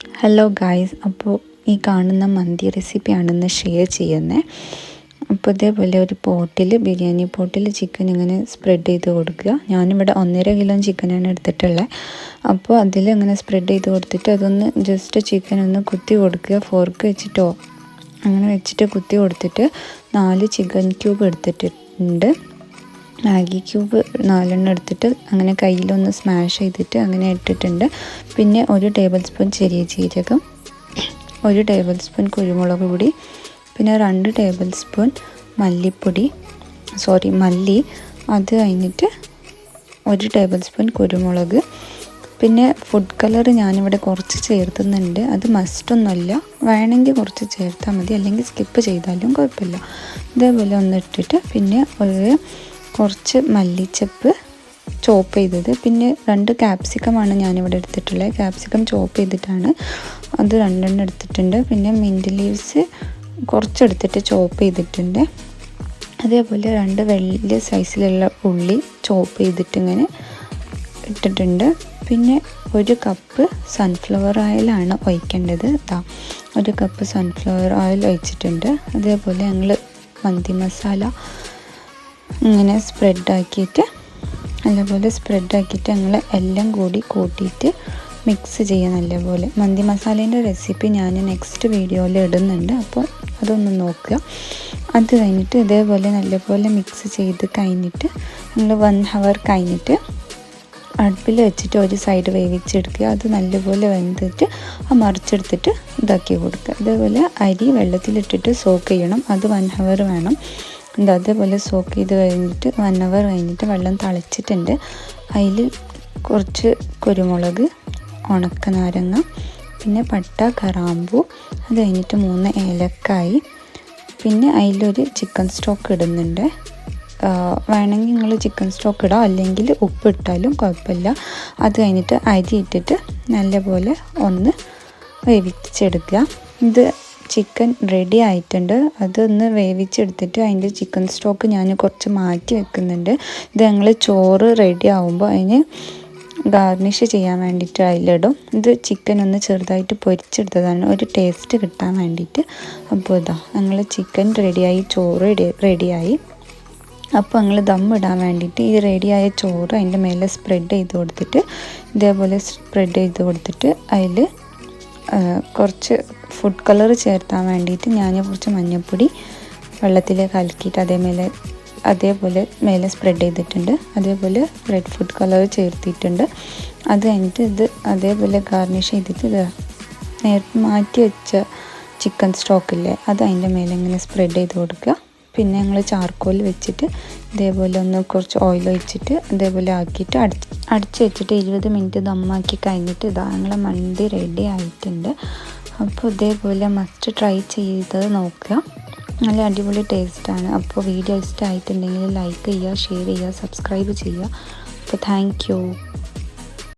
Hello guys, അപ്പോൾ ഈ കാണുന്ന മന്തി റെസിപ്പിയാണ് ഇന്ന് ഷെയർ ചെയ്യുന്നത്. അപ്പോൾ ഇതേപോലെ ഒരു ബിരിയാണി പോട്ടിൽ ചിക്കൻ ഇങ്ങനെ സ്പ്രെഡ് ചെയ്ത് കൊടുക്കുക. ഞാനിവിടെ 1.5 കിലോ ചിക്കനാണ് എടുത്തിട്ടുള്ളത്. അപ്പോൾ അതിലിങ്ങനെ സ്പ്രെഡ് ചെയ്ത് കൊടുത്തിട്ട് അതൊന്ന് ജസ്റ്റ് ചിക്കൻ ഒന്ന് കുത്തി കൊടുക്കുക. ഫോർക്ക് വെച്ചിട്ടോ അങ്ങനെ വെച്ചിട്ട് കുത്തി കൊടുത്തിട്ട് 4 ചിക്കൻ ക്യൂബ് എടുത്തിട്ടുണ്ട്. മാഗി ക്യൂബ് 4 എടുത്തിട്ട് അങ്ങനെ കയ്യിലൊന്ന് സ്മാഷ് ചെയ്തിട്ട് അങ്ങനെ ഇട്ടിട്ടുണ്ട്. പിന്നെ 1 ടേബിൾ സ്പൂൺ ചെറിയ ജീരകം, 1 ടേബിൾ സ്പൂൺ കുരുമുളക് പൊടി, പിന്നെ 2 ടേബിൾ സ്പൂൺ മല്ലി, അത് കഴിഞ്ഞിട്ട് 1 ടേബിൾ സ്പൂൺ കുരുമുളക്, പിന്നെ ഫുഡ് കളർ ഞാനിവിടെ കുറച്ച് ചേർത്തുന്നുണ്ട്. അത് മസ്റ്റൊന്നുമല്ല, വേണമെങ്കിൽ കുറച്ച് ചേർത്താൽ മതി, അല്ലെങ്കിൽ സ്കിപ്പ് ചെയ്താലും കുഴപ്പമില്ല. ഇതേപോലെ ഒന്ന് ഇട്ടിട്ട് പിന്നെ കുറച്ച് മല്ലിച്ചപ്പ് ചോപ്പ് ചെയ്തത്, പിന്നെ 2 ക്യാപ്സിക്കമാണ് ഞാനിവിടെ എടുത്തിട്ടുള്ളത്. ക്യാപ്സിക്കം ചോപ്പ് ചെയ്തിട്ടാണ് അത് 2 എടുത്തിട്ടുണ്ട്. പിന്നെ മിൻറ്റ് ലീവ്സ് കുറച്ചെടുത്തിട്ട് ചോപ്പ് ചെയ്തിട്ടുണ്ട്. അതേപോലെ 2 വലിയ സൈസിലുള്ള ഉള്ളി ചോപ്പ് ചെയ്തിട്ട് ഇങ്ങനെ ഇട്ടിട്ടുണ്ട്. പിന്നെ 1 കപ്പ് സൺഫ്ലവർ ഓയിലാണ് ഒഴിക്കേണ്ടത്. 1 കപ്പ് സൺഫ്ലവർ ഓയിൽ ഒഴിച്ചിട്ടുണ്ട്. അതേപോലെ ഞങ്ങൾ മന്തി മസാല ഇങ്ങനെ സ്പ്രെഡാക്കിയിട്ട് ഞങ്ങൾ എല്ലാം കൂടി കൂട്ടിയിട്ട് മിക്സ് ചെയ്യുക നല്ലപോലെ. മന്തി മസാലേൻ്റെ റെസിപ്പി ഞാൻ നെക്സ്റ്റ് വീഡിയോയിൽ ഇടുന്നുണ്ട്, അപ്പോൾ അതൊന്ന് നോക്കുക. അത് കഴിഞ്ഞിട്ട് ഇതേപോലെ നല്ലപോലെ മിക്സ് ചെയ്ത് കഴിഞ്ഞിട്ട് ഞങ്ങൾ 1 ഹവർ കഴിഞ്ഞിട്ട് അടുപ്പിൽ വെച്ചിട്ട് ഒരു സൈഡ് വേവിച്ചെടുക്കുക. അത് നല്ലപോലെ വെന്തിട്ട് മറിച്ചെടുത്തിട്ട് ഇതാക്കി കൊടുക്കുക. അതേപോലെ അരി വെള്ളത്തിലിട്ടിട്ട് സോക്ക് ചെയ്യണം. അത് 1 ഹവർ വേണം. അതേപോലെ സോക്ക് ചെയ്ത് കഴിഞ്ഞിട്ട് 1 ഹവർ കഴിഞ്ഞിട്ട് വെള്ളം തിളച്ചിട്ടുണ്ട്. അതിൽ കുറച്ച് കുരുമുളക്, ഉണക്കനാരങ്ങ, പിന്നെ പട്ട, കറാമ്പൂ, അത് കഴിഞ്ഞിട്ട് 3 ഏലക്കായി, പിന്നെ അതിലൊരു ചിക്കൻ സ്റ്റോക്ക് ഇടുന്നുണ്ട്. വേണമെങ്കിൽ നിങ്ങൾ ചിക്കൻ സ്റ്റോക്ക് ഇടാം, അല്ലെങ്കിൽ ഉപ്പ് ഇട്ടാലും കുഴപ്പമില്ല. അത് കഴിഞ്ഞിട്ട് അരി ഇട്ടിട്ട് നല്ലപോലെ ഒന്ന് വേവിച്ചെടുക്കുക. ഇത് ചിക്കൻ റെഡി ആയിട്ടുണ്ട്. അതൊന്ന് വേവിച്ചെടുത്തിട്ട് അതിൻ്റെ ചിക്കൻ സ്റ്റോക്ക് ഞാൻ കുറച്ച് മാറ്റി വെക്കുന്നുണ്ട്. ഇത് ഞങ്ങൾ ചോറ് റെഡി ആകുമ്പോൾ അതിന് ഗാർണിഷ് ചെയ്യാൻ വേണ്ടിയിട്ട് അതിലിടും. ഇത് ചിക്കൻ ഒന്ന് ചെറുതായിട്ട് പൊരിച്ചെടുത്തതാണ് ഒരു ടേസ്റ്റ് കിട്ടാൻ വേണ്ടിയിട്ട്. അപ്പോൾ ഞങ്ങൾ ചിക്കൻ റെഡിയായി, ചോറ് റെഡിയായി. അപ്പോൾ ഞങ്ങൾ ദം ഇടാൻ വേണ്ടിയിട്ട് ഈ റെഡിയായ ചോറ് അതിൻ്റെ മേലെ സ്പ്രെഡ് ചെയ്ത് കൊടുത്തിട്ട് ഇതേപോലെ സ്പ്രെഡ് ചെയ്ത് കൊടുത്തിട്ട് അതിൽ കുറച്ച് ഫുഡ് കളർ ചേർത്താൻ വേണ്ടിയിട്ട് ഞാൻ കുറച്ച് മഞ്ഞൾപ്പൊടി വെള്ളത്തിൽ കലക്കിയിട്ട് അതേപോലെ മേലെ സ്പ്രെഡ് ചെയ്തിട്ടുണ്ട്. അതേപോലെ റെഡ് ഫുഡ് കളർ ചേർത്തിട്ടുണ്ട്. അത് കഴിഞ്ഞിട്ട് ഇത് അതേപോലെ ഗാർണിഷ് ചെയ്തിട്ട് നേരത്തെ മാറ്റി വെച്ച ചിക്കൻ സ്റ്റോക്കില്ലേ, അത് അതിൻ്റെ മേലെ ഇങ്ങനെ സ്പ്രെഡ് ചെയ്ത് കൊടുക്കുക. പിന്നെ ഞങ്ങൾ ചാർക്കോൽ വെച്ചിട്ട് ഇതേപോലെ ഒന്ന് കുറച്ച് ഓയിൽ ഒഴിച്ചിട്ട് ഇതേപോലെ ആക്കിയിട്ട് അടിച്ച് വെച്ചിട്ട് 20 മിനിറ്റ് ദമ്മാക്കി കഴിഞ്ഞിട്ട് ഞങ്ങളെ മന്തി റെഡി ആയിട്ടുണ്ട്. അപ്പോൾ ഇതേപോലെ മസ്റ്റ് ട്രൈ ചെയ്ത് നോക്കുക, നല്ല അടിപൊളി ടേസ്റ്റാണ്. അപ്പോൾ വീഡിയോ ഇഷ്ടമായിട്ടുണ്ടെങ്കിൽ ലൈക്ക് ചെയ്യുക, ഷെയർ ചെയ്യുക, സബ്സ്ക്രൈബ് ചെയ്യുക. അപ്പോൾ താങ്ക് യു.